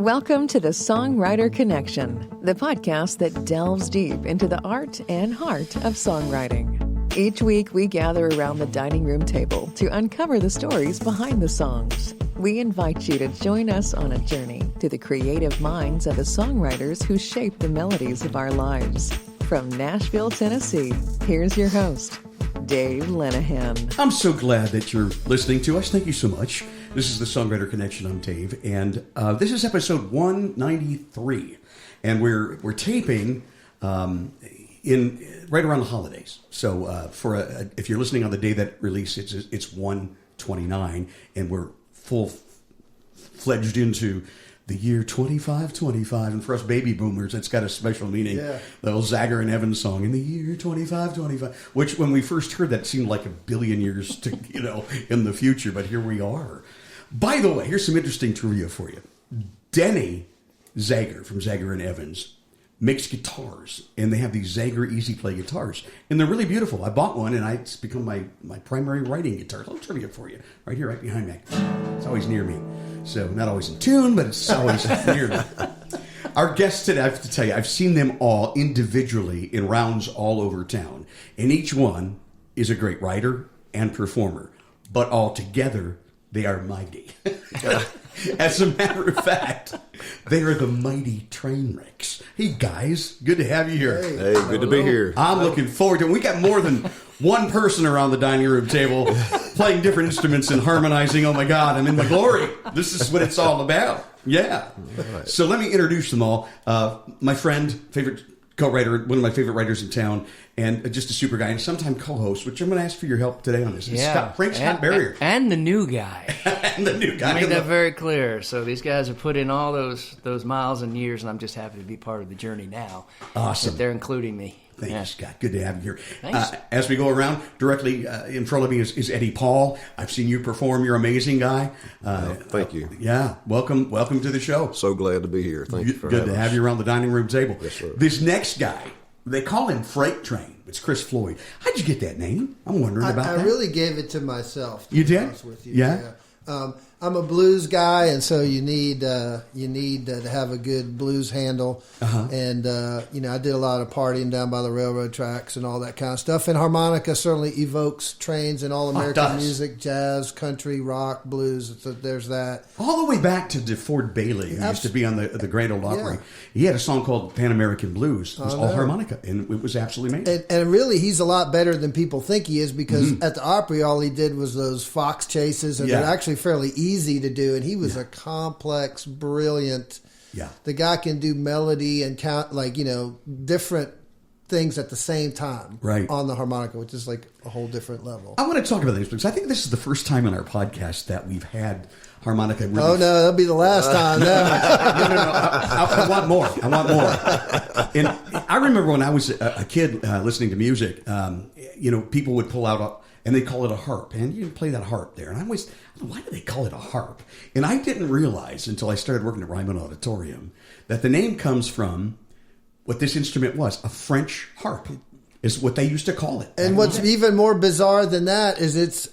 Welcome to the Songwriter Connection, the podcast that delves deep into the art and heart of songwriting. Each week, we gather around the dining room table to uncover the stories behind the songs. We invite you to join us on a journey to the creative minds of the songwriters who shape the melodies of our lives. From Nashville, Tennessee, here's your host, Dave Lenahan. I'm so glad that you're listening to us. Thank you so much. This is the Songwriter Connection. I'm Dave, and this is episode 193, and we're taping in right around the holidays. So if you're listening on the day that release, it's 129, and we're full-fledged into the year 2525, and for us baby boomers, it's got a special meaning. Yeah. The old Zager and Evans song, in the year 2525, which when we first heard that seemed like a billion years to in the future, but here we are. By the way, here's some interesting trivia for you. Denny Zager from Zager and Evans makes guitars, and they have these Zager Easy Play guitars, and they're really beautiful. I bought one, and it's become my primary writing guitar. A little trivia for you, right here, right behind me. It's always near me. So not always in tune, but it's always near me. Our guests today, I have to tell you, I've seen them all individually in rounds all over town, and each one is a great writer and performer, but all together, they are mighty. As a matter of fact, they are the mighty Trainwrecks. Hey, guys, good to have you here. Hey, good to be here. I'm looking forward to it. We got more than one person around the dining room table playing different instruments and harmonizing. Oh, my God, I'm in my glory. This is what it's all about. Yeah. Right. So let me introduce them all. My friend, favorite co-writer, one of my favorite writers in town, and just a super guy, and sometime co-host, which I'm going to ask for your help today on this. Yeah. Scott Barrier. And the new guy. And the new guy. I made that very clear. So these guys have put in all those miles and years, and I'm just happy to be part of the journey now. Awesome. That they're including me. Thanks, yeah. Scott. Good to have you here. Thanks. As we go around, directly in front of me is Eddie Paul. I've seen you perform. You're an amazing guy. Thank you. Yeah. Welcome to the show. So glad to be here. Thank you for having us. Good to have you around the dining room table. Yes, sir. This next guy, they call him Freight Train. It's Chris Floyd. How'd you get that name? I'm wondering about that. I really gave it to myself. You did? With you. Yeah. I'm a blues guy, and so you need to have a good blues handle. Uh-huh. And I did a lot of partying down by the railroad tracks and all that kind of stuff. And harmonica certainly evokes trains and all American music, jazz, country, rock, blues. So there's that. All the way back to DeFord Bailey, who used to be on the Grand Ole Opry. Yeah. He had a song called Pan American Blues. It was all harmonica, and it was absolutely amazing. And really, he's a lot better than people think he is, because at the Opry, all he did was those fox chases, and they're actually fairly easy to do. And he was a complex, brilliant. Yeah, the guy can do melody and count, different things at the same time, right, on the harmonica, which is like a whole different level. I want to talk about this because I think this is the first time in our podcast that we've had harmonica. Really no, that'll be the last time. No. I want more. And I remember when I was a kid listening to music, people would pull out and they call it a harp, and you play that harp there. And I always, why do they call it a harp? And I didn't realize until I started working at Ryman Auditorium that the name comes from what this instrument was. A French harp is what they used to call it. And what's even more bizarre than that is it's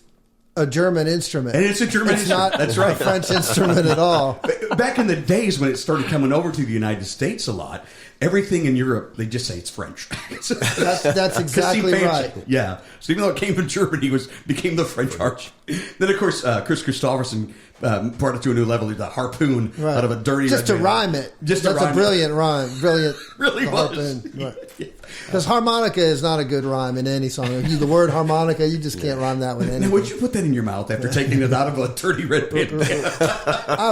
a German instrument. And it's a German instrument. Not That's right. A French instrument at all. Back in the days when it started coming over to the United States a lot, everything in Europe, they just say it's French. That's exactly right. Yeah. So even though it came from Germany, became the French harp. Then, of course, Chris Christopherson brought it to a new level. The harpoon out of a dirty just red to rhyme it. That's a brilliant rhyme. Brilliant. Really harpoon. Right. Because harmonica is not a good rhyme in any song. The word harmonica, you just can't rhyme that with anything. Now, would you put that in your mouth after taking it out of a dirty red pit? I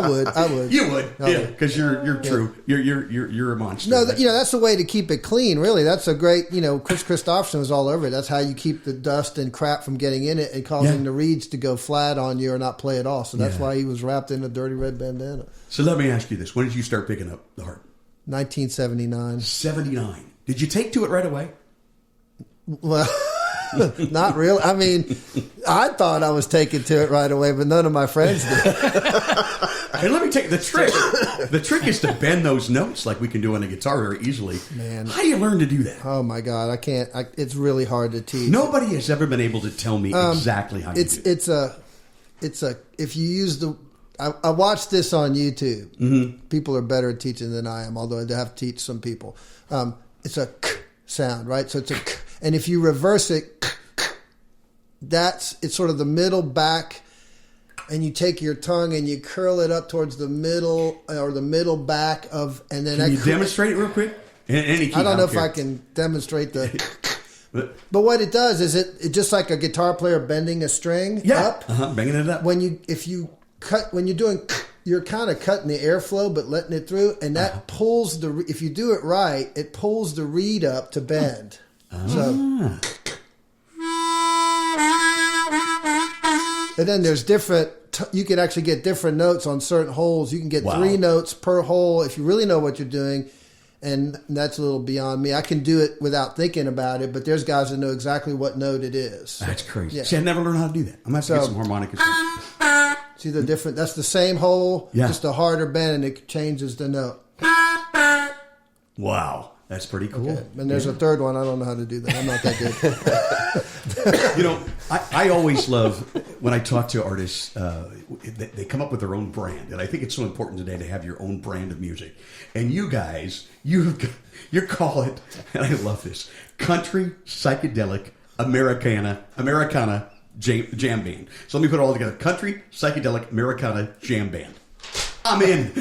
would. You would, yeah, because you're true. You're a monster. No, that's the way to keep it clean. Really, that's a great. Chris Christopherson was all over it. That's how you keep the dust and crap from getting in it and causing the reeds to go flat on you or not play at all. So that's why he was wrapped in a dirty red bandana. So let me ask you this: when did you start picking up the harp? 1979. 79. Did you take to it right away? Well, not really. I mean, I thought I was taking to it right away, but none of my friends did. And let me take the trick. The trick is to bend those notes like we can do on a guitar very easily. Man, how do you learn to do that? Oh my God, I can't. It's really hard to teach. Nobody has ever been able to tell me exactly how you do it. It's a. If you use I watched this on YouTube. Mm-hmm. People are better at teaching than I am, although I have to teach some people. It's a k sound, right? So it's a k. And if you reverse it, k, it's sort of the middle back, and you take your tongue and you curl it up towards the middle or the middle back of, and then can you demonstrate it real quick? Any key, I don't know if I can demonstrate the. But what it does is it just like a guitar player bending a string up, banging it up. When you're doing, you're kind of cutting the airflow but letting it through, and that pulls if you do it right, it pulls the reed up to bend. So, and then there's different. You can actually get different notes on certain holes. You can get 3 notes per hole if you really know what you're doing. And that's a little beyond me. I can do it without thinking about it, but there's guys that know exactly what note it is. That's crazy. Yeah. See, I never learned how to do that. I'm going to have to get some harmonica. See the different? That's the same hole, just a harder bend, and it changes the note. Wow. That's pretty cool. Okay. And there's a third one. I don't know how to do that. I'm not that good. I always love when I talk to artists, they come up with their own brand. And I think it's so important today to have your own brand of music. And you guys, you call it, and I love this, country, psychedelic, Americana jam band. So let me put it all together. Country, psychedelic, Americana jam band. I'm in.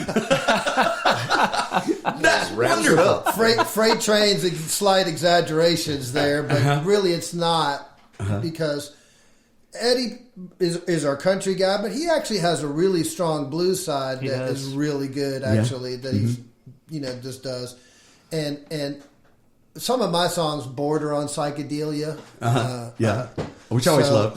That's wonderful. Freight trains, slight exaggerations there, but really it's not because Eddie is our country guy, but he actually has a really strong blues side that is really good. Actually, that he's just does, and some of my songs border on psychedelia. Which I always love.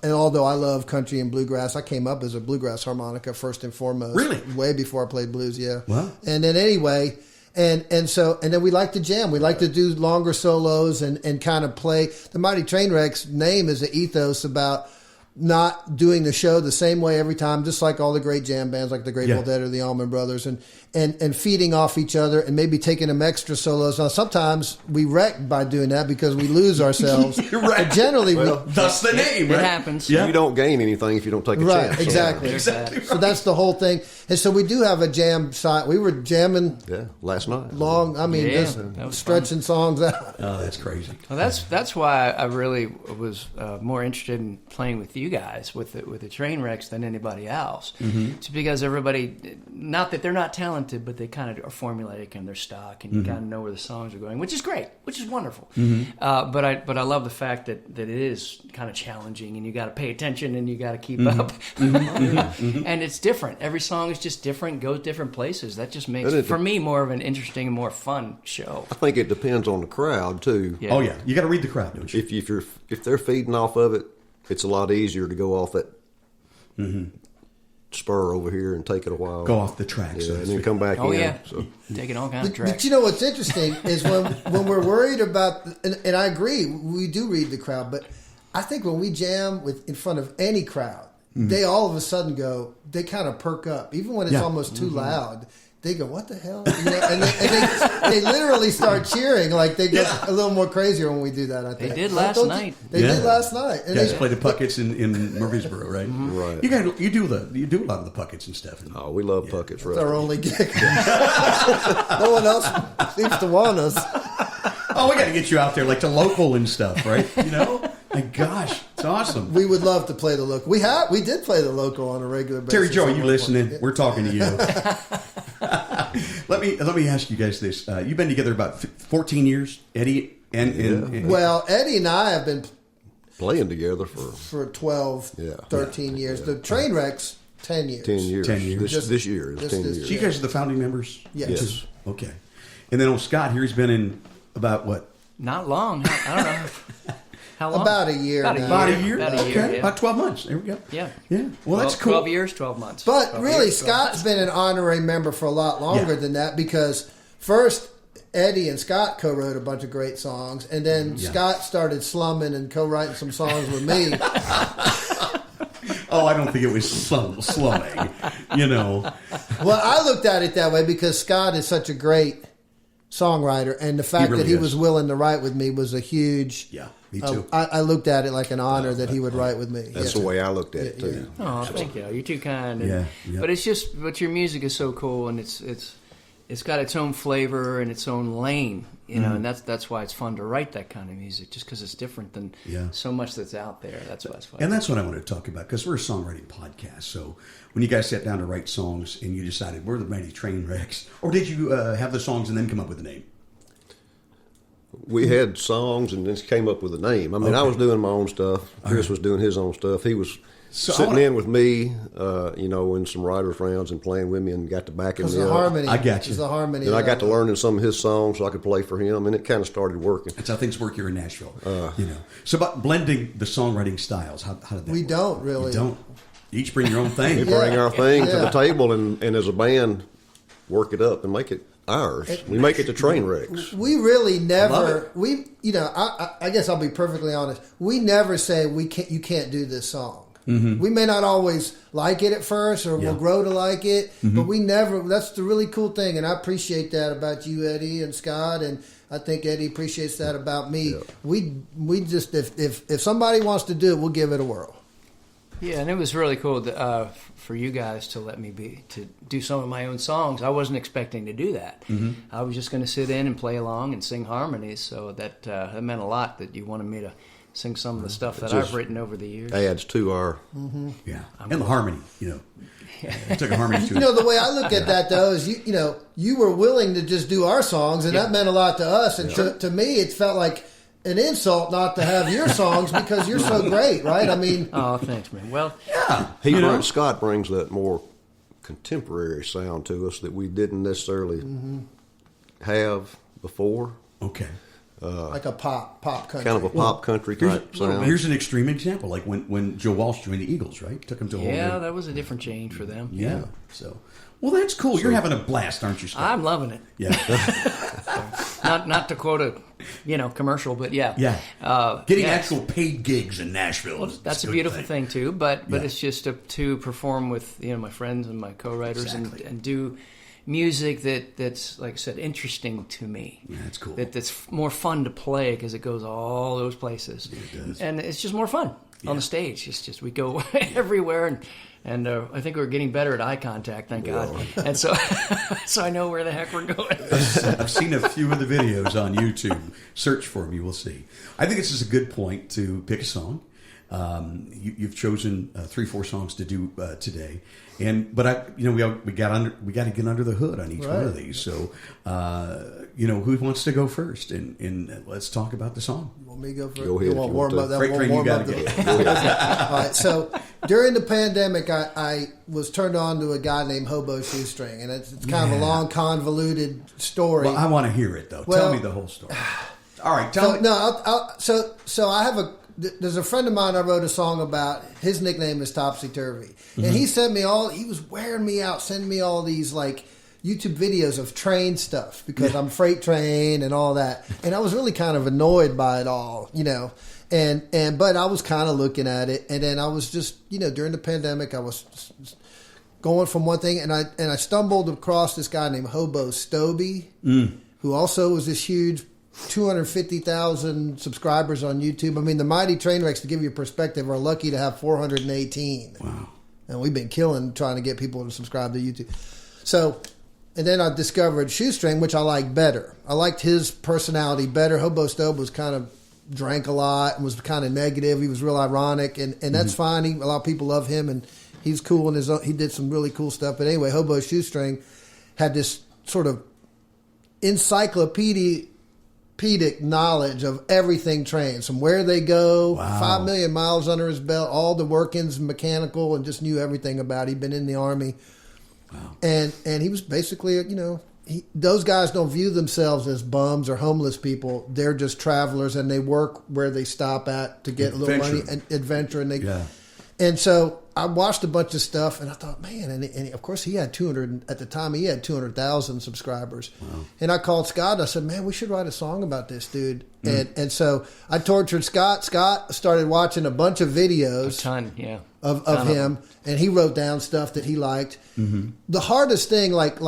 And although I love country and bluegrass, I came up as a bluegrass harmonica first and foremost. Really? Way before I played blues, yeah. Wow. And then anyway, and then we like to jam. We like to do longer solos and kind of play. The Mighty Trainwreck's name is an ethos about not doing the show the same way every time, just like all the great jam bands like the Grateful Dead or the Allman Brothers, and feeding off each other and maybe taking them extra solos. Now, sometimes we wreck by doing that because we lose ourselves. You're right. But generally, that's the name, right? It happens. Yeah. You don't gain anything if you don't take a chance. Exactly. So that's the whole thing. And so we do have a jam side. We were jamming last night. Long, just stretching songs out. Oh, that's crazy. Well, that's why I really was more interested in playing with you guys with the Trainwrecks than anybody else. Mm-hmm. It's because everybody, not that they're not talented, but they kind of are formulaic in their stock, and you kind of know where the songs are going, which is great, which is wonderful. Mm-hmm. But I love the fact that it is kind of challenging, and you got to pay attention, and you got to keep up. And it's different. Every song is just different, goes different places. That just makes for me more of an interesting and more fun show. I think it depends on the crowd too. Yeah. Oh yeah, you got to read the crowd, don't you? If they're feeding off of it, it's a lot easier to go off that spur over here and take it a while. Go off the track, and then come back in. Oh yeah, so. Taking all kinds of tracks. But you know what's interesting is when we're worried about, and I agree, we do read the crowd, but I think when we jam in front of any crowd, they all of a sudden they kind of perk up, even when it's almost too loud. They go, what the hell? And they literally start cheering. Like they get a little more crazier when we do that, I think. They did last night. They did last night. And you guys play the puckets in Murfreesboro, right? Mm-hmm. Right. You do a lot of the puckets and stuff. Oh, we love puckets. It's our only gig. No one else seems to want us. Oh, we got to get you out there, like to local and stuff, right? My gosh, it's awesome. We would love to play the local. We did play the local on a regular basis. Terry Joe, are you listening? We're talking to you. Let me ask you guys this. You've been together about 14 years, Eddie and well, Eddie and I have been playing together for 12, 13 years. The Trainwrecks, 10 years. 10 years. 10 years. This year is 10 years. So you guys are the founding members? Yes. Okay. And then Scott here, he's been in about what? Not long. I don't know. How long? About a year. About a year? Okay. About 12 months. There we go. Yeah. Well, that's cool. 12 years, 12 months. But really, Scott's been an honorary member for a lot longer than that because first, Eddie and Scott co-wrote a bunch of great songs, and then Scott started slumming and co-writing some songs with me. Oh, I don't think it was slumming, Well, I looked at it that way because Scott is such a great songwriter, and the fact that he was willing to write with me was a huge Me too. I looked at it like an honor that he would write with me. That's the way I looked at it too. Oh, thank you. You're too kind. Yeah. But but your music is so cool, and it's got its own flavor and its own lane, and that's why it's fun to write that kind of music, just because it's different than so much that's out there. That's why it's fun. And that's what I want to talk about, because we're a songwriting podcast. So when you guys sat down to write songs and you decided we're the Mighty Train Wrecks, or did you have the songs and then come up with a name? We had songs and then came up with a name. I mean, I was doing my own stuff. Chris was doing his own stuff. He was sitting in with me, in some writers' rounds and playing with me, and got to backing me up. Harmony. I got you. The harmony. And I got to learning some of his songs so I could play for him, and it kind of started working. That's how things work here in Nashville. So about blending the songwriting styles, how did that work? Don't really. We don't. You each bring your own thing. We bring our thing to the table, and as a band, work it up and make it ours. We make it the train wrecks. We really never. I guess I'll be perfectly honest. We never say you can't do this song. Mm-hmm. We may not always like it at first, or we'll grow to like it, but we never. That's the really cool thing, and I appreciate that about you, Eddie and Scott, and I think Eddie appreciates that about me. Yeah. We just if somebody wants to do it, we'll give it a whirl. Yeah, and it was really cool for you guys to let me to do some of my own songs. I wasn't expecting to do that. Mm-hmm. I was just going to sit in and play along and sing harmonies. So that meant a lot that you wanted me to sing some of the stuff that I've written over the years. Adds to our and the harmony. I took a harmony to it. The way I look at that though is you were willing to just do our songs, and that meant a lot to us. And to me, it felt like an insult not to have your songs because you're so great, right? I mean, oh, thanks, man. Well, Scott brings that more contemporary sound to us that we didn't necessarily have before. Okay, like a pop country, kind of a pop country type sound. Here's an extreme example, like when Joe Walsh joined the Eagles, right? Took him to a whole new... that was a different change for them. Yeah. So, well, that's cool. You're having a blast, aren't you, Scott? I'm loving it. Yeah. Not to quote a commercial, but getting actual paid gigs in Nashville. Well, that's a beautiful thing too. But it's just to perform with my friends and my co-writers and do music that's, like I said, interesting to me. Yeah, that's cool. That's more fun to play because it goes all those places. It does. And it's just more fun on the stage. It's just we go everywhere and I think we're getting better at eye contact, thank God. And so I know where the heck we're going. I've seen a few of the videos on YouTube. Search for them, you will see. I think this is a good point to pick a song. You've chosen 3-4 songs to do today, but we got to get under the hood on each one of these. So who wants to go first? And let's talk about the song. You want me to go first? Go ahead. Warm up that. Freight train, you got to go. All right. So during the pandemic, I was turned on to a guy named Hobo Shoestring, and it's kind of a long, convoluted story. Well, I want to hear it though. Tell me the whole story. All right. Tell me. No. So I have there's a friend of mine I wrote a song about. His nickname is Topsy Turvy. And he sent me he was wearing me out, sending me all these like YouTube videos of train stuff because I'm freight train and all that. And I was really kind of annoyed by it all, but I was kind of looking at it. And then I was just, during the pandemic, I was going from one thing and I stumbled across this guy named Hobo Stoby, who also was this huge 250,000 subscribers on YouTube. I mean, the Mighty Trainwrecks, to give you a perspective, are lucky to have 418. Wow. And we've been killing trying to get people to subscribe to YouTube. So, and then I discovered Shoestring, which I like better. I liked his personality better. Hobo Stobe was kind of drank a lot and was kind of negative. He was real ironic, and that's fine. A lot of people love him, and he's cool in his own. He did some really cool stuff. But anyway, Hobo Shoestring had this sort of encyclopedic knowledge of everything trains, from where they go, 5 million miles under his belt, all the workings, mechanical, and just knew everything about it. He'd been in the Army. Wow. And he was basically, those guys don't view themselves as bums or homeless people. They're just travelers, and they work where they stop at to get a little money and adventure. And so I watched a bunch of stuff, and I thought, man, and of course he had 200, at the time he had 200,000 subscribers. Wow. And I called Scott, and I said, man, we should write a song about this dude. And so I tortured Scott. Scott started watching a bunch of videos. A ton, of him, and he wrote down stuff that he liked. Mm-hmm. The hardest thing, like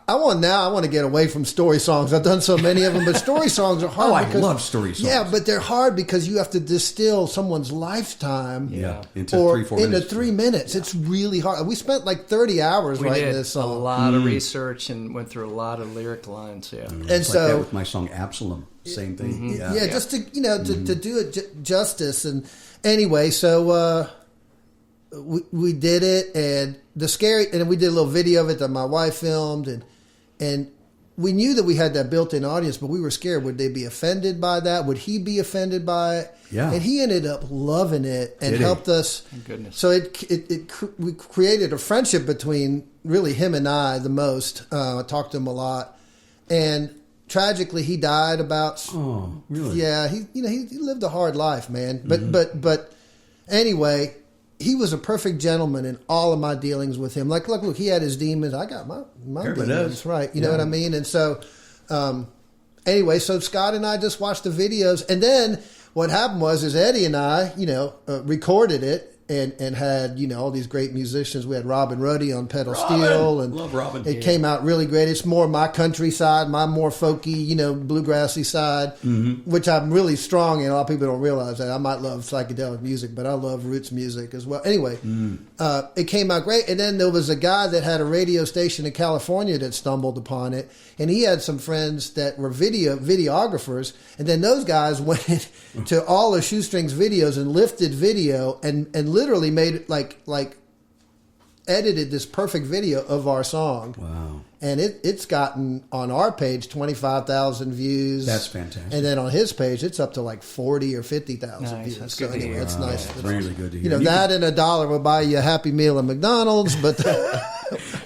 I want to get away from story songs. I've done so many of them, but story songs are hard. I love story songs. Yeah, but they're hard because you have to distill someone's lifetime into 3-4 minutes. Into 3 minutes. Yeah. It's really hard. We spent like 30 hours writing this song. A lot of research and went through a lot of lyric lines. Yeah, and it's so like that with my song Absalom, same thing. Mm-hmm. Yeah, just to to do it justice. And anyway, so we did it, and and we did a little video of it that my wife filmed, and we knew that we had that built-in audience, but we were scared. Would they be offended by that? Would he be offended by it? Yeah. And he ended up loving it and helped us. Thank goodness. So we created a friendship between really him and I the most. I talked to him a lot, and tragically he died about. Oh, really? Yeah, he lived a hard life, man. But anyway. He was a perfect gentleman in all of my dealings with him. Like, look, he had his demons. I got my demons, right? You know what I mean? And so, anyway, so Scott and I just watched the videos. And then what happened is Eddie and I, recorded it and had, all these great musicians. We had Robin Ruddy on pedal steel. And love Robin. It came out really great. It's more my country side, my more folky, bluegrassy side, which I'm really strong in. A lot of people don't realize that. I might love psychedelic music, but I love roots music as well. Anyway, it came out great. And then there was a guy that had a radio station in California that stumbled upon it. And he had some friends that were videographers. And then those guys went to all of Shoestring's videos and lifted video and literally made it like edited this perfect video of our song. Wow. And it's gotten on our page 25,000 views. That's fantastic. And then on his page it's up to like 40 or 50,000 views. That's so good anyway, it's nice. It's really good to hear. That and $1 will buy you a Happy Meal at McDonald's, but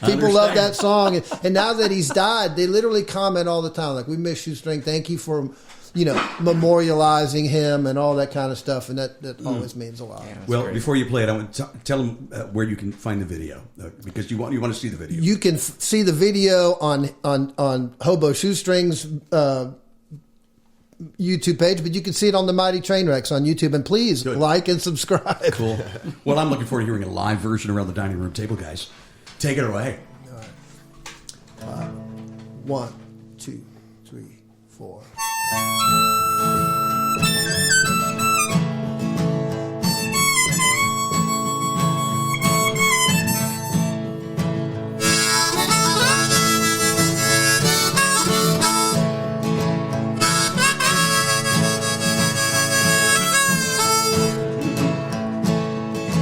people love that song. And now that he's died, they literally comment all the time like, "We miss Shoestring. Thank you for memorializing him," and all that kind of stuff, and that always means a lot. Yeah, well, great. Before you play it, I want to tell them where you can find the video because you want to see the video. You can see the video on Hobo Shoestring's YouTube page, but you can see it on the Mighty Trainwrecks on YouTube. And please like and subscribe. Cool. Well, I'm looking forward to hearing a live version around the dining room table, guys. Take it away. All right. 1, 2, 3, 4.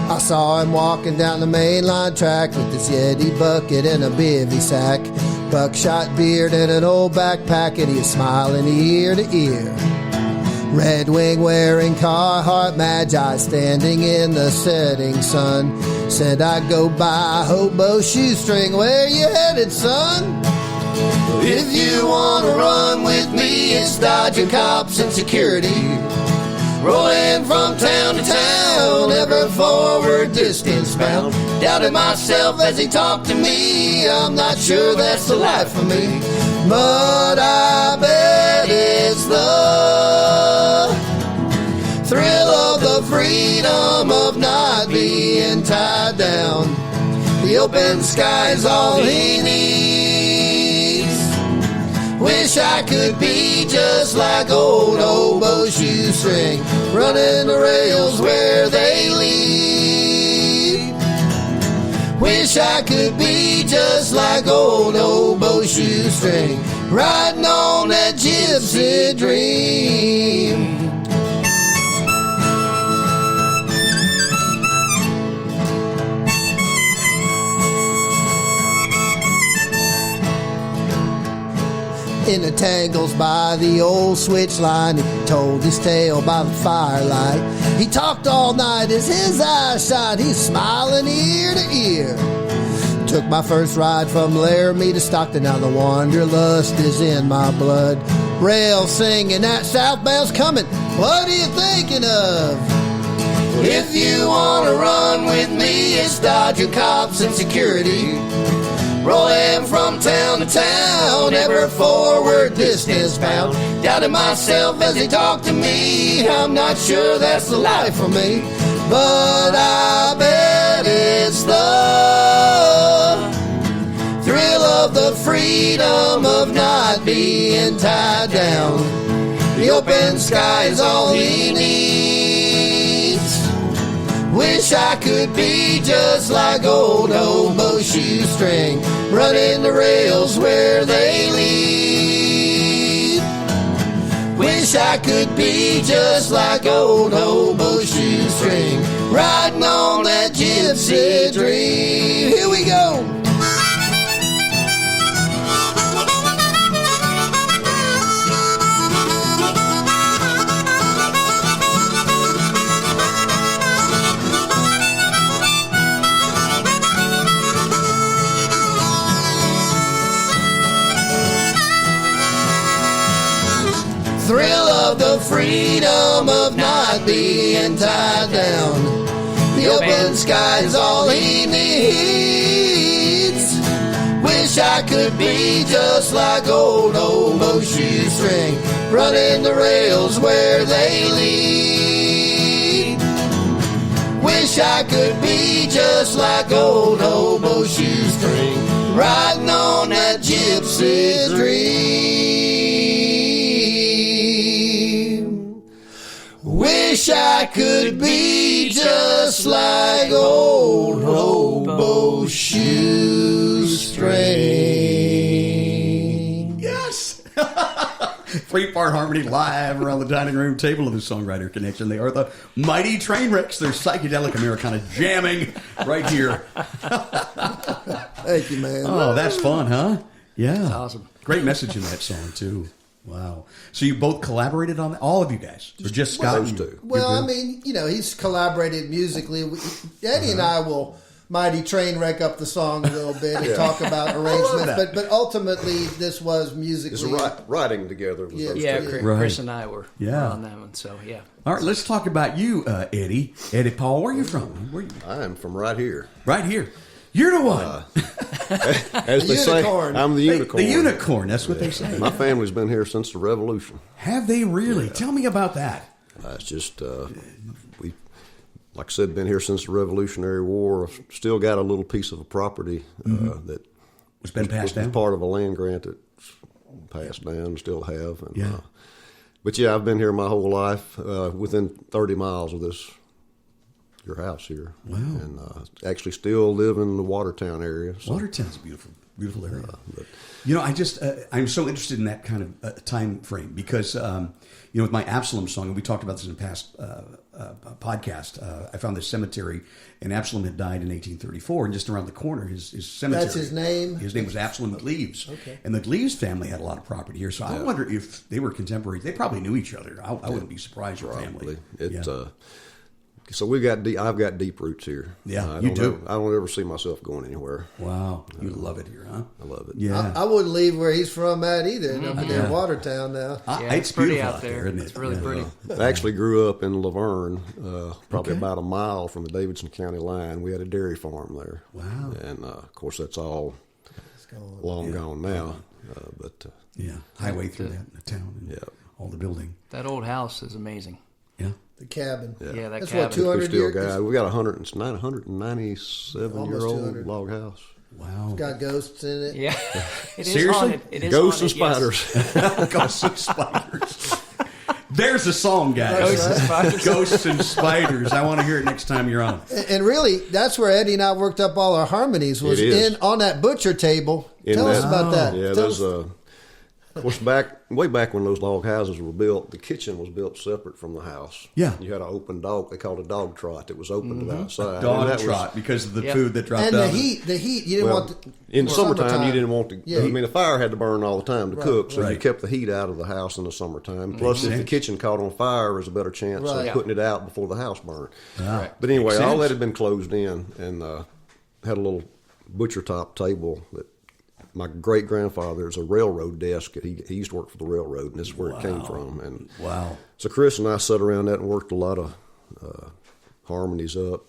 I saw him walking down the mainline track with his Yeti bucket and a bivvy sack, buckshot beard and an old backpack, and he was smiling ear to ear. Red Wing wearing Carhartt Magi, standing in the setting sun. Said I'd go buy Hobo Shoestring, where you headed, son? If you wanna run with me, it's dodging cops and security. Rolling from town to town, ever forward, distance bound. Doubted myself as he talked to me, I'm not sure that's the life for me. But I bet it's the thrill of the freedom of not being tied down. The open sky's all he needs. Wish I could be just like old Hobo Shoestring, running the rails where they lead. Wish I could be just like old Hobo Shoestring, riding on that gypsy dream. In the tangles by the old switch line, he told his tale by the firelight. He talked all night as his eyes shine, he's smiling ear to ear. Took my first ride from Laramie to Stockton, now the wanderlust is in my blood. Rail singing, that southbound's coming, what are you thinking of? If you wanna run with me, it's dodging cops and security. Rolling from town to town, ever forward, distance bound. Doubted myself as he talked to me, I'm not sure that's the life for me. But I bet it's the thrill of the free being tied down. The open sky is all he needs. Wish I could be just like old hobo shoestring, running the rails where they lead. Wish I could be just like old hobo shoestring, riding on that gypsy dream. Here we go. Thrill of the freedom of not being tied down. The open sky is all he needs. Wish I could be just like old hobo shoestring, running the rails where they lead. Wish I could be just like old hobo shoestring, riding on that gypsy dream. Wish I could be just like old hobo shoestring. Yes! 3-part harmony live around the dining room table of the Songwriter Connection. They are the mighty Trainwrecks. They're psychedelic Americana jamming right here. Thank you, man. Oh, that's fun, huh? Yeah. That's awesome. Great message in that song, too. Wow. So you both collaborated on that? All of you guys? Or just Scott? Those two. Well, I mean, he's collaborated musically. Eddie and I will mighty train wreck up the song a little bit and talk about arrangements. But ultimately, this was musically. It's writing together. Chris and I were on that one. So, yeah. All right, let's talk about you, Eddie. Eddie Paul, where are you from? Where are you? I am from right here. Right here. You're the one. As they say, I'm the unicorn. The unicorn, that's what they say. My family's been here since the Revolution. Have they really? Yeah. Tell me about that. It's just, we, like I said, been here since the Revolutionary War. Still got a little piece of a property that was passed down. Was part of a land grant that's passed down, still have. And, but yeah, I've been here my whole life, within 30 miles of your house here. Wow. And actually still live in the Watertown area. So. Watertown's a beautiful area. I'm so interested in that kind of time frame because, with my Absalom song, and we talked about this in a past podcast, I found this cemetery, and Absalom had died in 1834, and just around the corner, his cemetery. That's his name? His name was Absalom McLeaves. Okay. And the McLeaves family had a lot of property here, so I wonder if they were contemporaries. They probably knew each other. I wouldn't be surprised your family. So I've got deep roots here. Yeah, you do. I don't ever see myself going anywhere. Wow, you love it here, huh? I love it. Yeah, I wouldn't leave where he's from at either. Up in Watertown now. It's pretty beautiful out there, isn't it? It's really pretty. I actually grew up in Laverne, probably about a mile from the Davidson County line. We had a dairy farm there. Wow, and of course that's all long gone now. Highway through the town. And all the building. That old house is amazing. Yeah. The cabin. Yeah, that's cabin. What, 200 years? We got a 197-year-old log house. Wow. It's got ghosts in it. Yeah. Seriously? It is ghosts and haunted, spiders. Ghosts and spiders. There's a song, guys. Ghosts and spiders. Ghosts and spiders. I want to hear it next time you're on. And really, that's where Eddie and I worked up all our harmonies, was on that butcher table. Tell us about that. Yeah, of course, way back when those log houses were built, the kitchen was built separate from the house. Yeah. You had an open dog, they called it a dog trot, that was open to the outside. Dog trot, because of the food that dropped out. And the heat, you didn't want to... In the summertime, you didn't want to... Yeah. I mean, the fire had to burn all the time to cook, so you kept the heat out of the house in the summertime. Plus, if the kitchen caught on fire, there was a better chance of putting it out before the house burned. Right. But anyway, all that had been closed in, and had a little butcher top table that my great-grandfather, there's a railroad desk. He used to work for the railroad, and this is where it came from. And so Chris and I sat around that and worked a lot of harmonies up,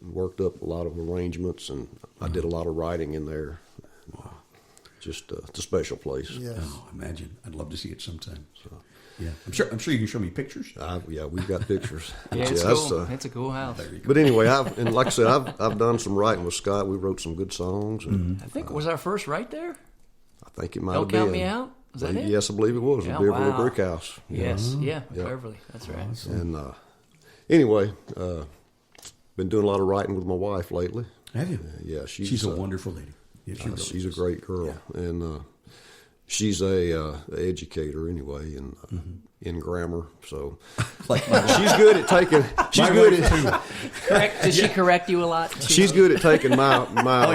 worked up a lot of arrangements, and I did a lot of writing in there. Wow. Just it's a special place. Yes. Oh, imagine. I'd love to see it sometime. So, yeah, I'm sure you can show me pictures. We've got pictures. It's cool. It's a cool house. But anyway, like I said, I've done some writing with Scott. We wrote some good songs. And, I think was our first right there. I think it might Don't have been. Count Me Out. Was that it? Yes, I believe it was. Yeah, the Beverly wow. Brick House. Yes, yeah, Yeah. Beverly. That's right. And anyway, been doing a lot of writing with my wife lately. Have you? Yeah, she's a wonderful lady. Yeah, she really she's is. a great girl, Yeah. and she's a educator anyway in grammar. So Like she's good at taking. She's good at. Correct? Does she correct you a lot? She's good at taking my oh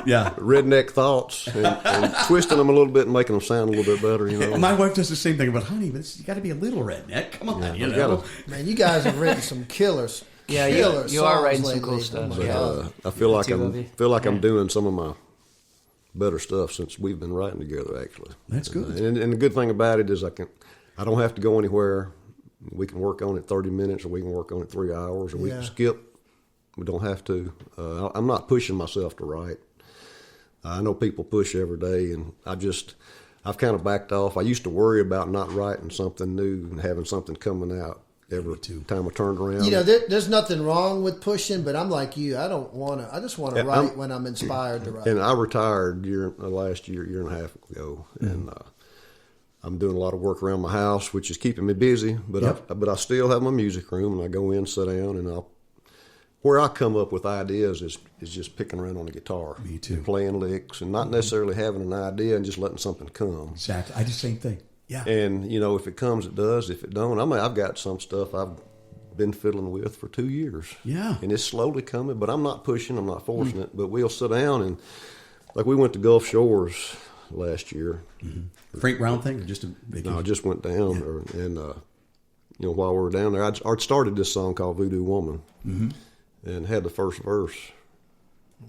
yeah, redneck thoughts and twisting them a little bit and making them sound a little bit better. You know, My wife does the same thing. But honey, you got to be a little redneck. Come on, you you know. Man, you guys have written some killers. Yeah, killer you are songs writing some lately. cool stuff. Oh my Yeah. God. I feel like two of you. I'm doing some of my better stuff since we've been writing together. Actually, That's good. And the good thing about it is I don't have to go anywhere. We can work on it 30 minutes, or we can work on it 3 hours, or we can skip. We don't have to. I'm not pushing myself to write. I know people push every day, and I've kind of backed off. I used to worry about not writing something new and having something coming out every time I turned around. You know, there's nothing wrong with pushing, but I'm like you. I don't want to. I just want to write when I'm inspired to write. And I retired last year and a half ago, and I'm doing a lot of work around my house, which is keeping me busy. But I still have my music room, and I go in, sit down, and where I come up with ideas is just picking around on the guitar. Me too. And playing licks, and not necessarily having an idea and just letting something come. Exactly. I do the same thing. Yeah. And you know, if it comes, it does. If it don't, I've got some stuff I've been fiddling with for 2 years. Yeah. And it's slowly coming, but I'm not pushing, I'm not forcing it. But we'll sit down and, like, we went to Gulf Shores last year. Frank Brown thing, or just a vacation? No, I just went down there, and you know, while we were down there, I'd started this song called Voodoo Woman, and had the first verse.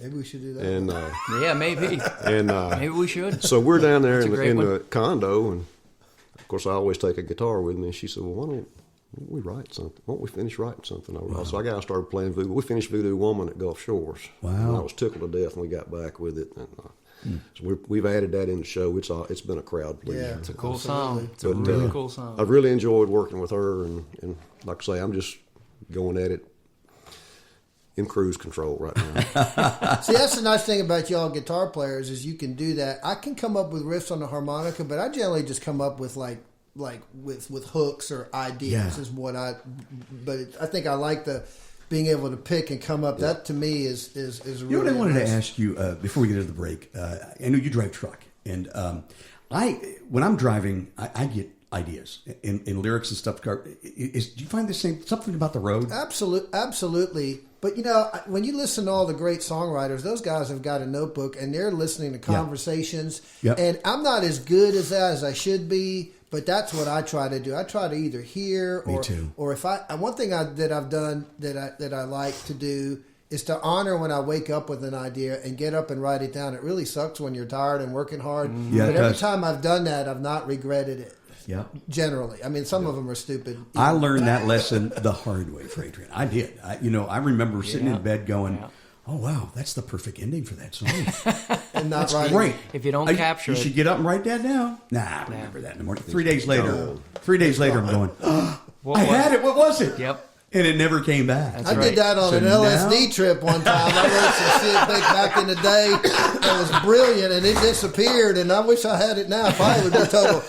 Maybe we should do that. And Yeah, maybe. and Maybe we should. so we're down there That's a great in one. the condo, and of course I always take a guitar with me. And she said, "Well, why don't we write something? Why don't we finish writing something?" So I got started playing Voodoo. We finished Voodoo Woman at Gulf Shores. Wow. And I was tickled to death when we got back with it. And so we've added that in the show. It's been a crowd pleaser. Yeah. It's a cool song. It's a But, really cool song. I've really enjoyed working with her, and like I say, I'm just going at it in cruise control right now. See, that's the nice thing about y'all guitar players is you can do that. I can come up with riffs on the harmonica, but I generally just come up with like with hooks or ideas is what I. But I think I like the being able to pick and come up. That to me is really. You know what I wanted nice. to ask you before we get to the break? I know you drive truck, and when I'm driving, I get ideas in lyrics and stuff. Do you find the same something about the road? Absolutely. But, you know, when you listen to all the great songwriters, those guys have got a notebook and they're listening to conversations. Yep. And I'm not as good as that as I should be, but that's what I try to do. I try to either hear or if one thing that I've done that I like to do is to honor when I wake up with an idea and get up and write it down. It really sucks when you're tired and working hard. Yeah, but every time I've done that, I've not regretted it. Yeah. Generally. I mean, some of them are stupid. I learned that lesson the hard way, Freight Train. I did. I remember sitting in bed going, oh, wow, that's the perfect ending for that song. And not That's writing. great. If you don't capture you it. should get up and write that down. Nah, I don't remember that in the morning. 3 days later, I'm going, I had it. What was it? Yep. And it never came back. I did that on an LSD trip one time. I wrote some shit back in the day. It was brilliant, and it disappeared. And I wish I had it now. Probably would be total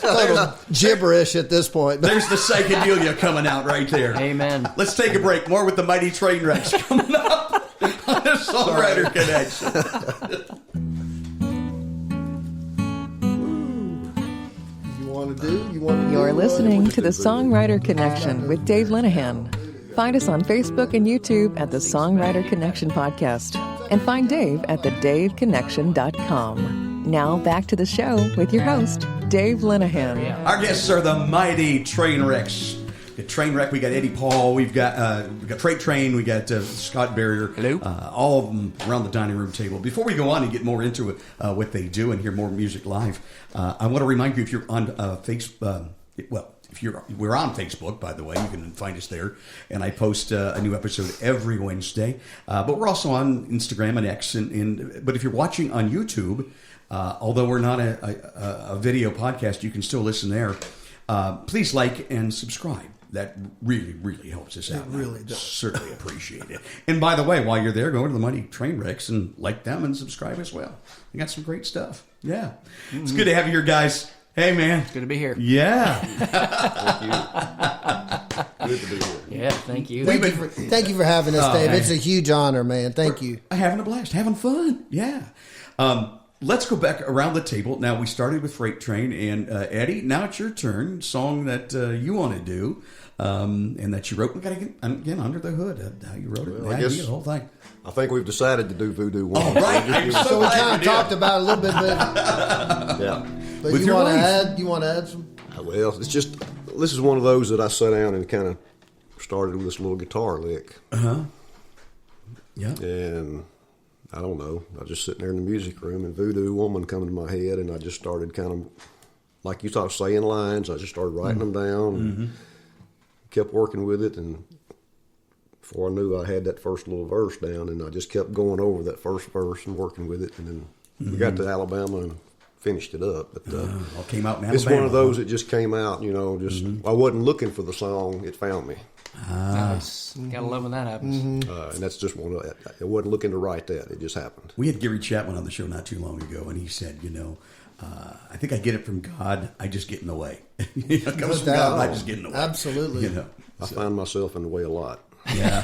gibberish at this point. There's the psychedelia coming out right there. Amen. Let's take a break. More with the Mighty Trainwrecks coming up on the Songwriter Connection. You're listening to the Songwriter Connection with Dave Lenahan. Find us on Facebook and YouTube at the Songwriter Connection Podcast. And find Dave at thedaveconnection.com. Now back to the show with your host, Dave Lenahan. Our guests are the Mighty Trainwrecks. The Trainwreck, we got Eddie Paul, we've got Freight Train, we got Scott Barrier. Hello. All of them around the dining room table. Before we go on and get more into it, what they do and hear more music live, I want to remind you, if you're on Facebook, we're on Facebook, by the way. You can find us there. And I post a new episode every Wednesday. But we're also on Instagram and X. But if you're watching on YouTube, although we're not a video podcast, you can still listen there. Please like and subscribe. That really, really helps us out. It really does. Certainly appreciate it. And by the way, while you're there, go to the Mighty Trainwrecks and like them and subscribe as well. We got some great stuff. Yeah. It's good to have you here, guys. Hey, man. It's good to be here. Yeah. Thank you. Good to be here. Yeah, thank you. Thank you for having us, Dave. It's a huge honor, man. Thank you. Having a blast. Having fun. Yeah. Let's go back around the table. Now, we started with Freight Train, and Eddie, now it's your turn. Song that you want to do, and that you wrote. We got to get again under the hood. How you wrote it? Well, I guess the whole thing. I think we've decided to do Voodoo Woman. Oh, right. So we kind of talked about it a little bit, Yeah. but With you your want to wife. add? You want to add some? Well, it's just, this is one of those that I sat down and kind of started with this little guitar lick. Yeah. And I don't know, I was just sitting there in the music room and Voodoo Woman come to my head, and I just started kind of, like you started saying lines, I just started writing them down and kept working with it, and before I knew I had that first little verse down, and I just kept going over that first verse and working with it, and then we got to Alabama and finished it up. But all came out in Alabama. it's one of those that just came out, you know, just I wasn't looking for the song, it found me. Nice. Gotta love when that happens. And that's just one of that. I wasn't looking to write that, it just happened. We had Gary Chapman on the show not too long ago, and he said, I think I get it from God. I just get in the way. It comes from God, I just get in the way. Absolutely. I find myself in the way a lot. Yeah.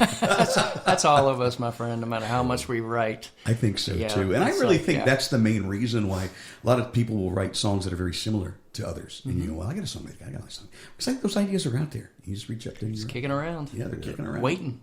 That's all of us, my friend, no matter how much we write. I think so, Yeah, too. And I it's really like, think yeah. that's the main reason why a lot of people will write songs that are very similar to others. And you go, well, I got a song. I got a song. It's like those ideas are out there. You just reach up there and Just kicking around. Yeah, they're kicking around. Waiting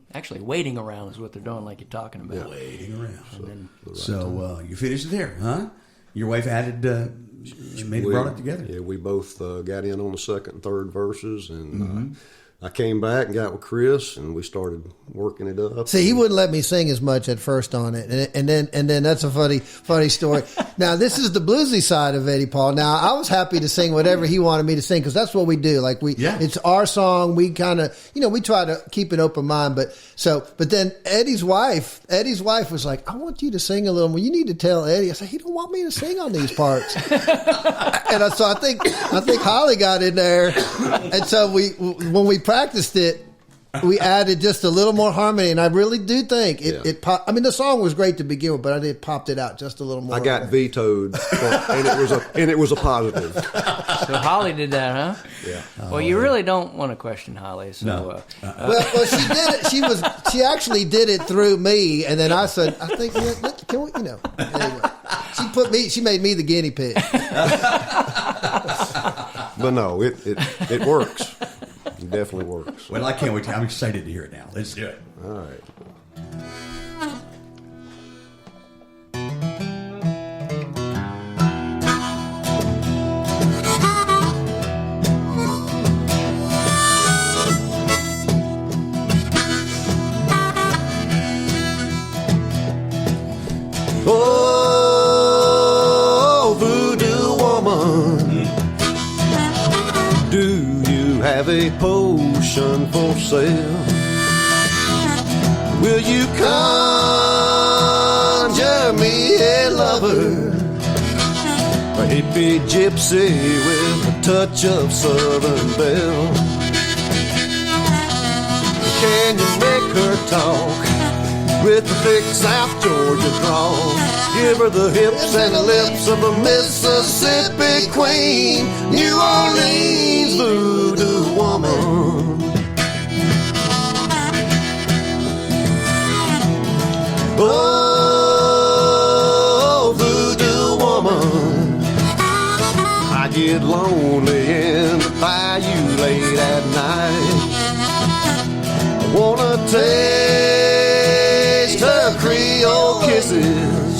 around is what they're doing, like you're talking about. Waiting around. And then, You finished there, huh? Your wife added, brought it together. Yeah, we both got in on the second and third verses, and I came back and got with Chris, and we started working it up. See, he wouldn't let me sing as much at first on it, and then that's a funny story. Now, this is the bluesy side of Eddie Paul. Now, I was happy to sing whatever he wanted me to sing, because that's what we do. Like it's our song. We kind of, we try to keep an open mind. But then Eddie's wife was like, "I want you to sing a little more. You need to tell Eddie." I said, "He don't want me to sing on these parts." And so I think Holly got in there, and so when we practiced it, we added just a little more harmony, and I really do think it popped. I mean, the song was great to begin with, but I did popped it out just a little more. I got vetoed, and it was a positive. so Holly did that, huh? Yeah. Well, you really don't want to question Holly. So, No. Well, she did it. She actually did it through me, and then I said, "I think can we?" Anyway, she made me the guinea pig. But no, it works. It definitely works. Well, I can't wait. I'm excited to hear it now. Let's do it. All right. Oh, voodoo woman, do you have a potion for sale? Will you conjure me a lover, a hippie gypsy with a touch of Southern belle? Can you make her talk with the thick South Georgia drawl? Give her the hips and the lips of a Mississippi queen, New Orleans voodoo woman. Oh, voodoo woman, I get lonely in the bayou late at night. I wanna taste her Creole kisses,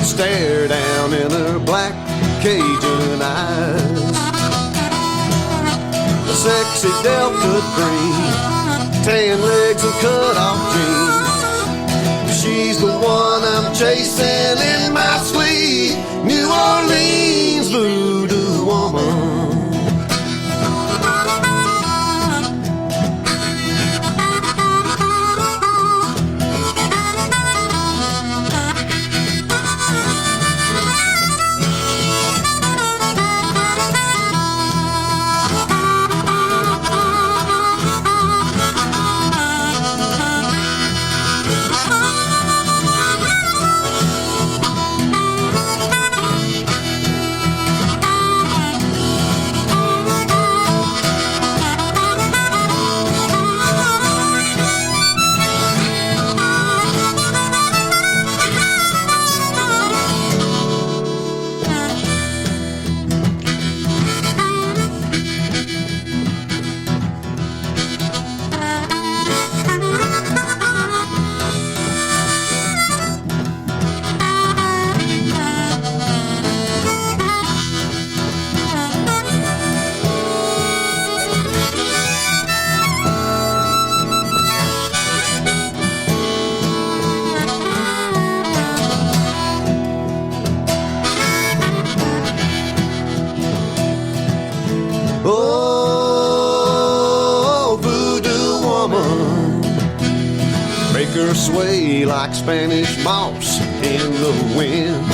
stare down in her black Cajun eyes. A sexy Delta green, tan legs and cut-off jeans. She's the one I'm chasing in my sweet New Orleans voodoo woman. sway like Spanish moss in the wind.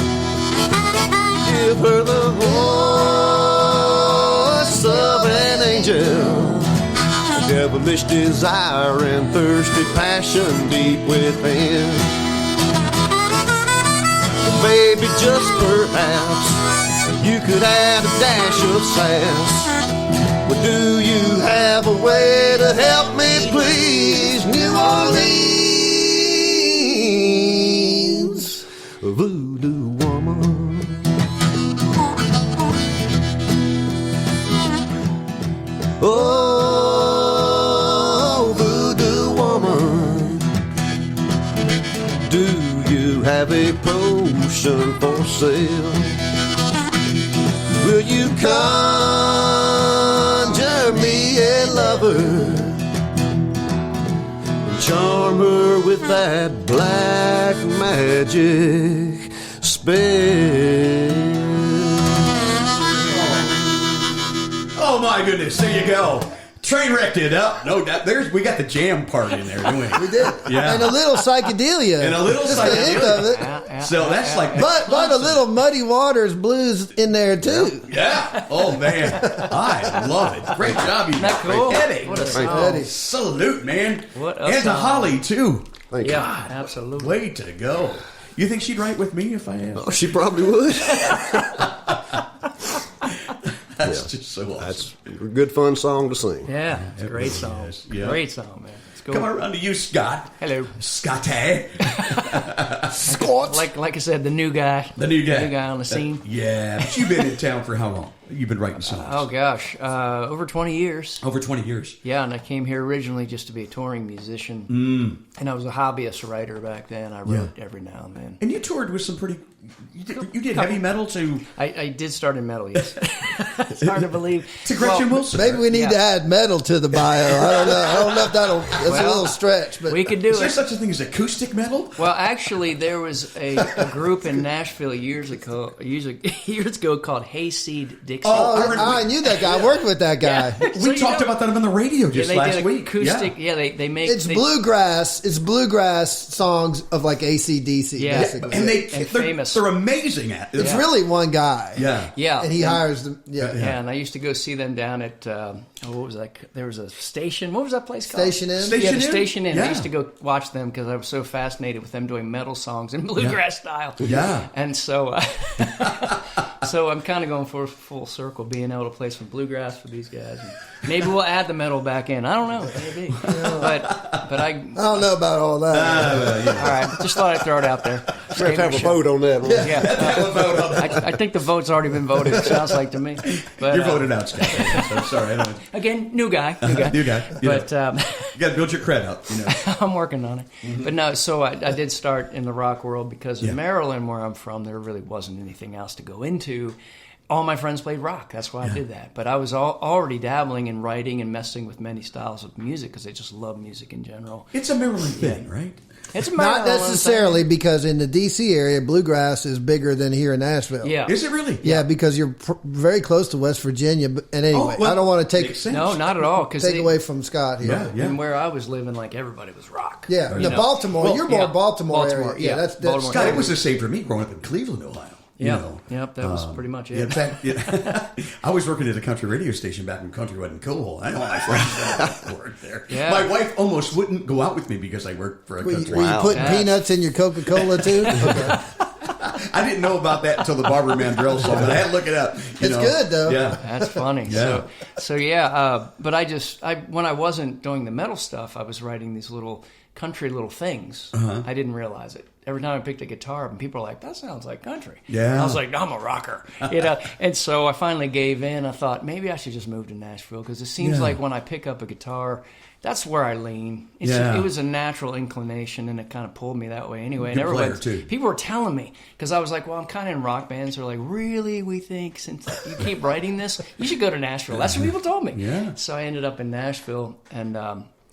Give her the voice of an angel, devilish desire and thirsty passion deep within. Baby, just perhaps you could add a dash of sass. Well, do you have a way to help me, please? New Orleans, voodoo woman. Oh, voodoo woman, do you have a potion for sale? Will you conjure me a lover and charm her with that black magic spell? Oh my goodness! There you go. Train wrecked it up. No doubt. We got the jam part in there, didn't we? We did. Yeah. And a little psychedelia. Just the hint of it. So that's like... But a little Muddy Waters blues in there, too. Yeah. Oh, man. I love it. Great job, you guys. Cool. Eddie. What a song. Salute, man. What a and song. to Holly, too. Thank you. Yeah, absolutely. Way to go. You think she'd write with me if I asked? Oh, she probably would. That's just so awesome. That's a good, fun song to sing. Yeah, it's a great really song. is. Yeah. Great song, man. Let's go. Come around to you, Scott. Hello. Scotty. Scott. Like I said, the new guy. The new guy. The new guy on the scene. Yeah. But you've been in town for how long? You've been writing songs. Oh, gosh. Over 20 years. Over 20 years. Yeah, and I came here originally just to be a touring musician. And I was a hobbyist writer back then. I wrote every now and then. And you toured with some pretty... You did heavy metal to... I did start in metal, yes. It's hard to believe. To Gretchen Wilson. Maybe we need to add metal to the bio. I don't know if that's a little stretch. But we could do Is there it. such a thing as acoustic metal? Well, actually, there was a group in Nashville years ago called Hayseed Dixie. Oh, I knew that guy. I worked with that guy. Yeah. We talked about that on the radio just they last did week. acoustic. Yeah, they make It's bluegrass. It's bluegrass songs of like AC/DC, Yeah. basically. And they're famous. They're amazing at it. It's really one guy. Yeah. Yeah, And he hires them. Yeah. Yeah, and I used to go see them down at what was that? There was a station. What was that place called? Station Inn? Station Yeah, the Inn? Station Inn. Yeah. I used to go watch them because I was so fascinated with them doing metal songs in bluegrass style. Yeah. And so, so I'm kind of going for a full circle, being able to play some bluegrass for these guys. And maybe we'll add the metal back in. I don't know. Maybe. But I I don't know about all that. all right. Just thought I'd throw it out there. We have to have a vote on that one. Yeah. I think the vote's already been voted. It sounds like to me. But, You're voted out, Scott. I'm sorry. I don't... Again, new guy. New guy. You But you got to build your cred up. You know. I'm working on it. But no, so I did start in the rock world because in Maryland, where I'm from, there really wasn't anything else to go into. All my friends played rock. That's why I did that. But I was already dabbling in writing and messing with many styles of music because I just love music in general. It's a Maryland thing, right? It's a Not Maryland necessarily, because in the D.C. area, bluegrass is bigger than here in Nashville. thing. Yeah. Is it really? Yeah, because you're very close to West Virginia. And anyway, well, I don't want to makes sense. No, not at all. take away from Scott here. Yeah, yeah. And where I was living, like everybody was rock. Yeah, You the know? Baltimore. Well, you're more yeah, Baltimore Baltimore, area. Yeah, yeah, that's Baltimore. Scott, it was the same for me growing up in Cleveland, Ohio. Yeah. You know. Yep, that was pretty much it. In fact, I was working at a country radio station back when country wasn't cool. I know my friends that worked there. Yeah. My wife almost wouldn't go out with me because I worked for a country. Were you putting peanuts in your Coca-Cola too? Okay. I didn't know about that until the Barbara Mandrell song, but I had to look it up. It's good, though. Yeah. That's funny. Yeah. So but I when I wasn't doing the metal stuff, I was writing these little country little things. I didn't realize it. Every time I picked a guitar up, and people are like, "That sounds like country." Yeah. And I was like, "I'm a rocker," you know. And so I finally gave in. I thought maybe I should just move to Nashville because it seems like when I pick up a guitar, that's where I lean. It was a natural inclination, and it kind of pulled me that way anyway. Good and player, everybody, too. people were telling me because I was like, "Well, I'm kind of in rock bands." They're like, "Really? We think since you keep writing this, you should go to Nashville." That's what people told me. Yeah. So I ended up in Nashville, and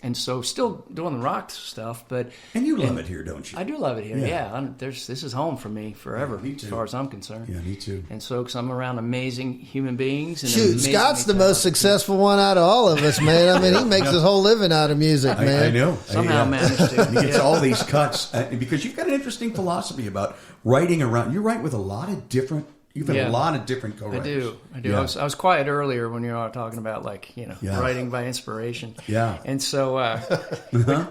And so still doing the rock stuff, but... And you love it here, don't you? I do love it here, yeah. This is home for me forever, me too. as far as I'm concerned. Yeah, me too. And so, because I'm around amazing human beings. And Shoot, Scott's the most successful one out of all of us, man. I mean, he makes his whole living out of music, man. I know. Somehow managed to. He gets all these cuts, because you've got an interesting philosophy about writing around. You write with a lot of different... You've had a lot of different co-writers. I do. Yeah. I was quiet earlier when you were all talking about, like, writing by inspiration. Yeah. And so,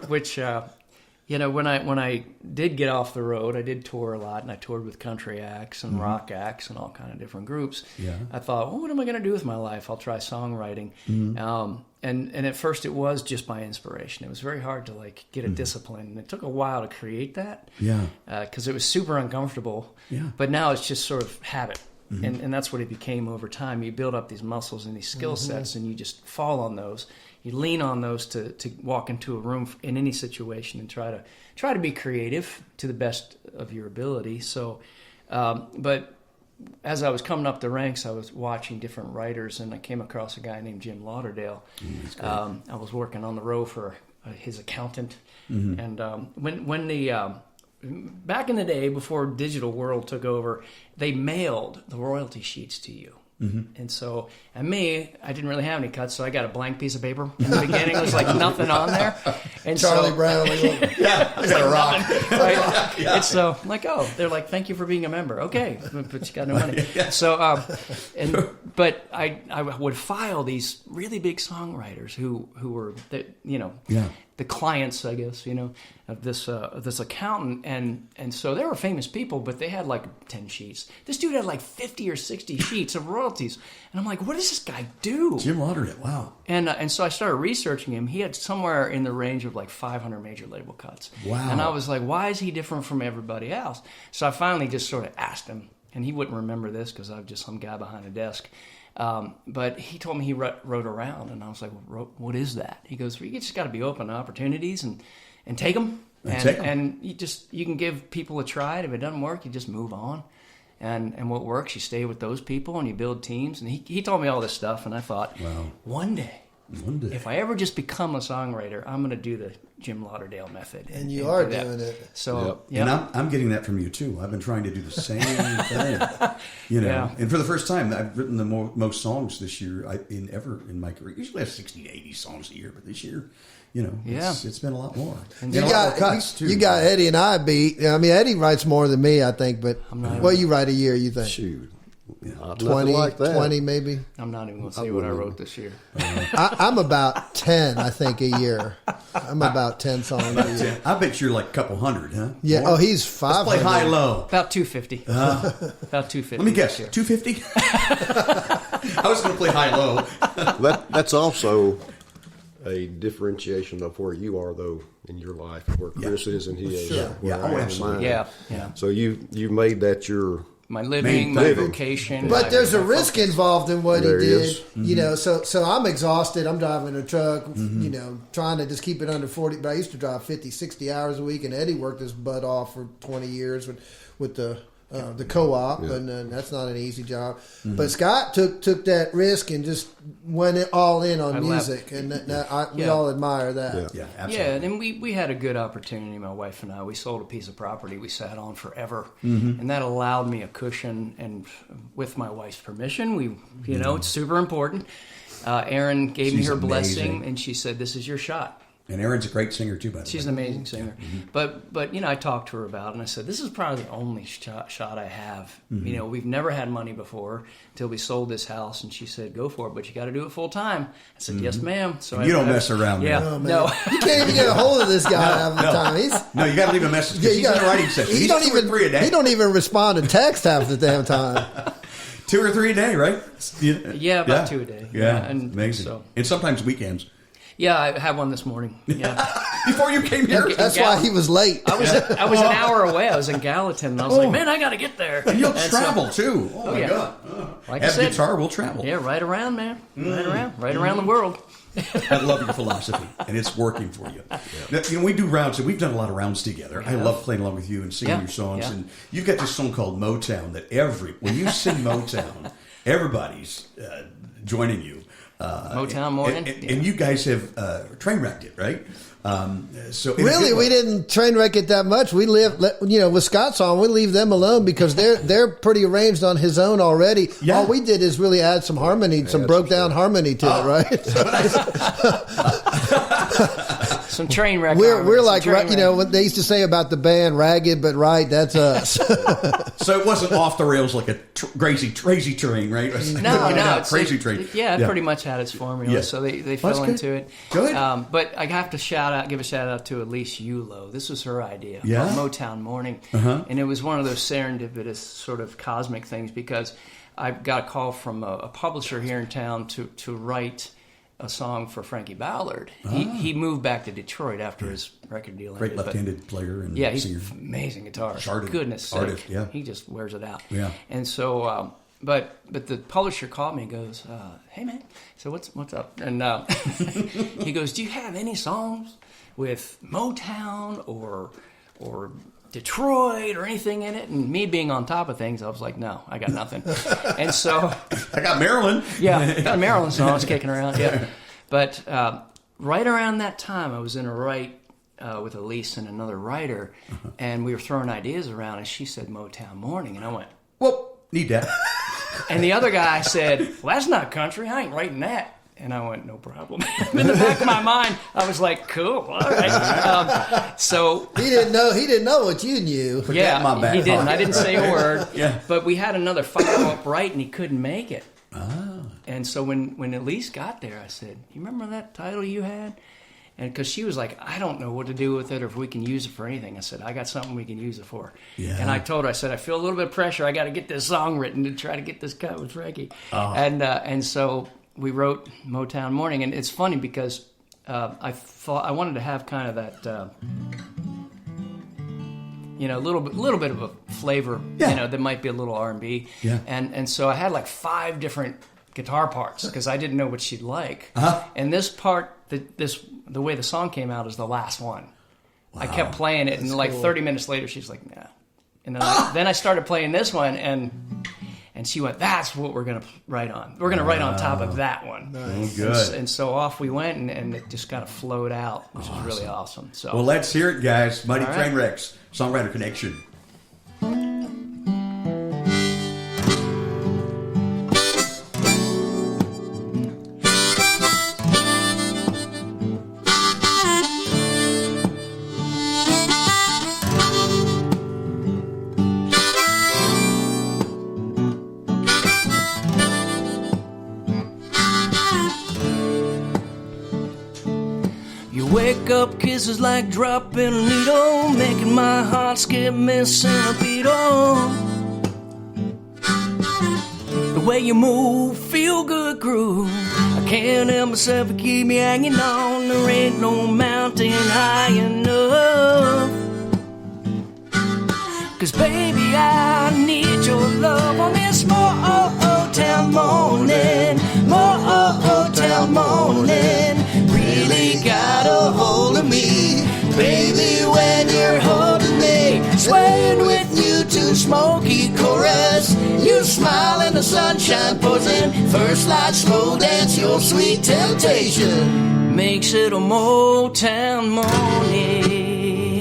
which when I did get off the road, I did tour a lot, and I toured with country acts and rock acts and all kind of different groups. Yeah. I thought, well, what am I going to do with my life? I'll try songwriting. And at first it was just by inspiration. It was very hard to get a discipline, and it took a while to create that. Yeah. Because it was super uncomfortable. Yeah. But now it's just sort of habit. And that's what it became over time. You build up these muscles and these skill sets, and you just fall on those. You lean on those to walk into a room in any situation and try to be creative to the best of your ability. So, but as I was coming up the ranks, I was watching different writers, and I came across a guy named Jim Lauderdale. I was working on the road for his accountant, and when the back in the day, before digital world took over, they mailed the royalty sheets to you. And so, and me, I didn't really have any cuts, so I got a blank piece of paper. In the beginning, it was like nothing on there. And Charlie Brown. Yeah, I got a rock. Right? And so, I'm like, oh, they're like, thank you for being a member. Okay, but you got no money. So, but I would file these really big songwriters who were, the clients, I guess, of this accountant, and so they were famous people, but they had like 10 sheets. This dude had like 50 or 60 sheets of royalties, and I'm like, what does this guy do? Jim Lauderdale, wow. And so I started researching him. He had somewhere in the range of like 500 major label cuts. Wow. And I was like, why is he different from everybody else? So I finally just sort of asked him, and he wouldn't remember this because I'm just some guy behind a desk. But he told me he wrote around, and I was like, well, what is that? He goes, well, you just got to be open to opportunities and take them. And you can give people a try. And if it doesn't work, you just move on. And what works, you stay with those people and you build teams. And he told me all this stuff, and I thought, wow, one day, if I ever just become a songwriter, I'm going to do the Jim Lauderdale method. And you are doing it. So, And I'm getting that from you too. I've been trying to do the same thing. And for the first time, I've written the most songs this year in my career. Usually I have 60 to 80 songs a year, but this year, it's been a lot more. And you got Eddie and I beat. I mean, Eddie writes more than me, I think. But what you write a year, you think? Shoot. 20, like that. 20 maybe. I'm not even going to say what I wrote this year. I'm about 10, I think, a year. I'm about 10 songs a year. I bet you're like a couple hundred, huh? Yeah. More? Oh, he's 500. Let's play high-low. About 250. About 250. Let me guess. 250? I was going to play high-low. That's also a differentiation of where you are, though, in your life, where Chris is and he is. Sure. Absolutely. Yeah. So you made that your... My living, my vocation. But there's a risk involved in what he did. Mm-hmm. So I'm exhausted. I'm driving a truck, trying to just keep it under 40. But I used to drive 50, 60 hours a week, and Eddie worked his butt off for 20 years with the co-op, and that's not an easy job. Mm-hmm. But Scott took that risk and just went all in on music, and we all admire that. Yeah, absolutely. Yeah, and we had a good opportunity, my wife and I. We sold a piece of property we sat on forever, and that allowed me a cushion. And with my wife's permission, it's super important. Erin gave me her blessing, and she said, "This is your shot." And Erin's a great singer too, by the way. She's an amazing singer. Yeah. But I talked to her about it, and I said, this is probably the only shot I have. We've never had money before until we sold this house. And she said, go for it, but you got to do it full time. I said, yes, ma'am. So you don't mess around. Yeah, no. You can't even get a hold of this guy half the time. No, you got to leave a message. He's in a writing session. He don't even respond to text half the damn time. 2 or 3 a day, right? Yeah, about 2 a day. Yeah, and amazing. And sometimes weekends. Yeah, I had one this morning. Yeah, before you came here. That's why he was late. I was an hour away. I was in Gallatin, and I was like, man, I got to get there. And you'll travel too. Oh my God! Like I said, guitar, we'll travel. Yeah, right around, man. Right around the world. I love your philosophy, and it's working for you. Now, we do rounds, and we've done a lot of rounds together. I love playing along with you and singing your songs. And you've got this song called Motown that when you sing Motown, everybody's joining you. Motown Morning. And you guys have train wrecked it, right? So really, we didn't train wreck it that much. We with Scott's on, we leave them alone because they're pretty arranged on his own already. Yeah. All we did is really add some harmony, some broke down harmony to it, right? Some train wreck. We're like, what they used to say about the band, ragged but right. That's us. So it wasn't off the rails like a crazy train, right? No, crazy train. Yeah, it pretty much had its formula. Yeah. So they fell into it. Good. But I have to give a shout out to Elise Yulo. This was her idea. Yeah. Motown Morning, and it was one of those serendipitous sort of cosmic things because I got a call from a publisher here in town to write a song for Frankie Ballard. He moved back to Detroit after his record deal ended. Great left-handed player and he's singer. Amazing guitarist. Goodness sake, he just wears it out. Yeah. And so, but the publisher called me and goes, "Hey man," so what's up? And he goes, "Do you have any songs with Motown or Detroit or anything in it?" And me being on top of things, I was like, "No, I got nothing." And so I got Maryland. Yeah, got a Maryland song kicking around. Yeah, but right around that time, I was in a write with Elise and another writer, and we were throwing ideas around, and she said Motown Morning, and I went, "Well, need that." And the other guy said, "Well, that's not country. I ain't writing that." And I went, "No problem." In the back of my mind, I was like, "Cool, all right." So he didn't know what you knew. He didn't. I didn't say a word. Yeah. But we had another follow-up right, and he couldn't make it. Ah. And so when Elise got there, I said, "You remember that title you had?" And because she was like, "I don't know what to do with it or if we can use it for anything." I said, "I got something we can use it for." Yeah. And I told her, I said, "I feel a little bit of pressure. I got to get this song written to try to get this cut with Frankie." Oh. And so we wrote Motown Morning, and it's funny because I thought I wanted to have kind of that, a little bit of a flavor, that might be a little R&B, and so I had like 5 different guitar parts because I didn't know what she'd like, and this part, the way the song came out is the last one. Wow. I kept playing it, and like 30 minutes later, she's like, "Nah," and then I started playing this one, and she went, "That's what we're going to write on. We're going to write on top of that one." Nice. Oh, good. And so off we went, and it just kind of flowed out, which was really awesome. So, well, let's hear it, guys. Mighty Trainwrecks, Songwriter Connection. Wake up kisses like dropping a needle, making my heart skip missing a beat on. The way you move, feel good groove. I can't help myself to keep me hanging on. There ain't no mountain high enough. 'Cause baby, I need your love on this Motown morning. Motown morning. Really got a hold of me, baby, when you're holding me, swaying with you to smoky chorus. You smile and the sunshine pours in, first light, slow dance, your sweet temptation makes it a Motown morning.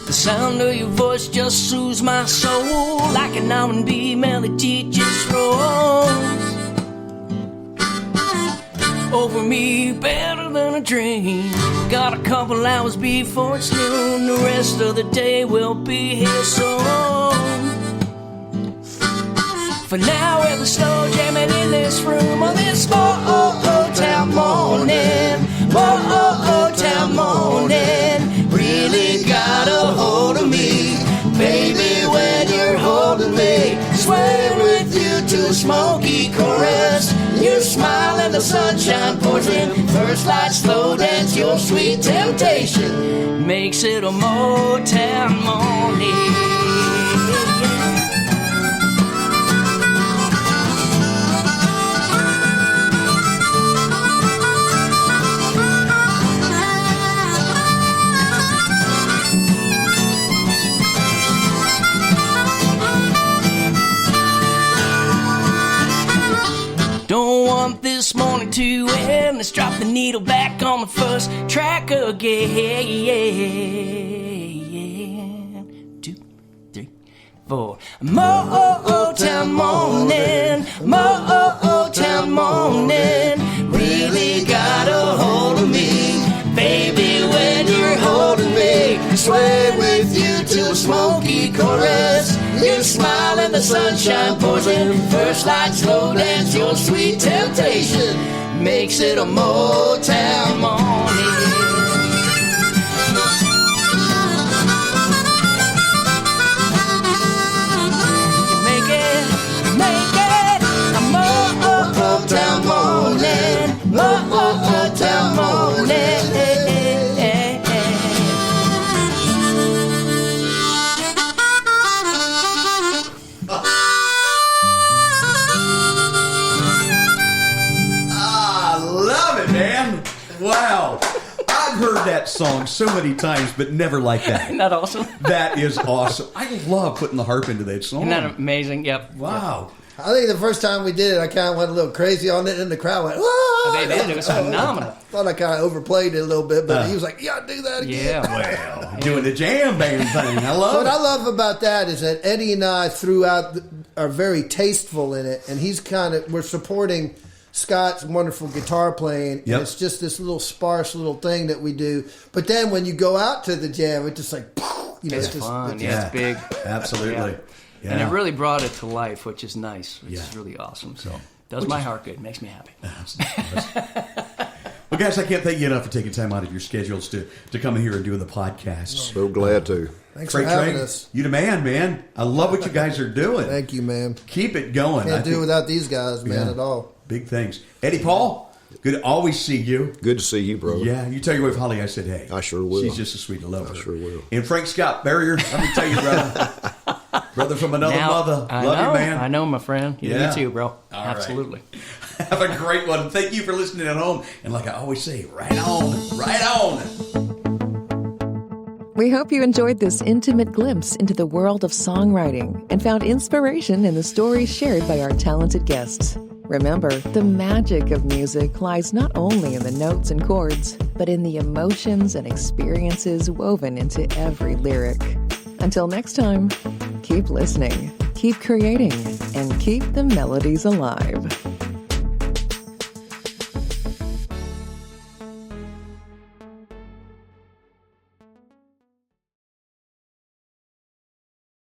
The sound of your voice just soothes my soul like an R&B melody just rolls over me better than a dream. Got a couple hours before it's noon, the rest of the day will be here soon. For now we're slow jamming in this room on this Motown morning. Motown morning. Really got a hold of me, baby, when you're holding me, swaying with you to a smoky chorus. You smile and the sunshine pours in, first light, slow dance, your sweet temptation makes it a Motown morning. to end. Let's drop the needle back on the first track again. 2, 3, 4. Motown morning, Motown morning, really got a hold of me. Baby, when you're holding me, sway with you to a smoky chorus. You smile and the sunshine pours in. First light, slow dance, your sweet temptation makes it a Motown morning. You make it a Motown morning, Motown morning. Wow. I've heard that song so many times, but never like that. Isn't that awesome? That is awesome. I love putting the harp into that song. Isn't that amazing? Yep. Wow. I think the first time we did it, I kind of went a little crazy on it, and the crowd went, "Whoa!" They did. It was phenomenal. I thought I kind of overplayed it a little bit, but he was like, "Yeah, do that again." Yeah. Well, doing the jam band thing. I love What it. I love about that is that Eddie and I are very tasteful in it, and we're supporting Scott's wonderful guitar playing, and it's just this little sparse little thing that we do. But then when you go out to the jam, it's just like, It's fun. It's big. Absolutely. Yeah. And it really brought it to life, which is nice. Which is really awesome. So does my heart good. Makes me happy. Well, guys, I can't thank you enough for taking time out of your schedules to come in here and do the podcast. So glad to. Thanks for having us. You the man. I love what you guys are doing. Thank you, man. Keep it going. Can't do it without these guys, man, at all. Big things. Eddie Paul, good to always see you. Good to see you, brother. Yeah, you tell your wife Holly I said hey. I sure will. She's just a sweet love. I sure will. And Frank Scott Barrier, let me tell you, brother. Brother from another mother. Love you, man. I know, my friend. You too, bro. Absolutely. Right. Have a great one. Thank you for listening at home. And like I always say, right on. Right on. We hope you enjoyed this intimate glimpse into the world of songwriting and found inspiration in the stories shared by our talented guests. Remember, the magic of music lies not only in the notes and chords, but in the emotions and experiences woven into every lyric. Until next time, keep listening, keep creating, and keep the melodies alive.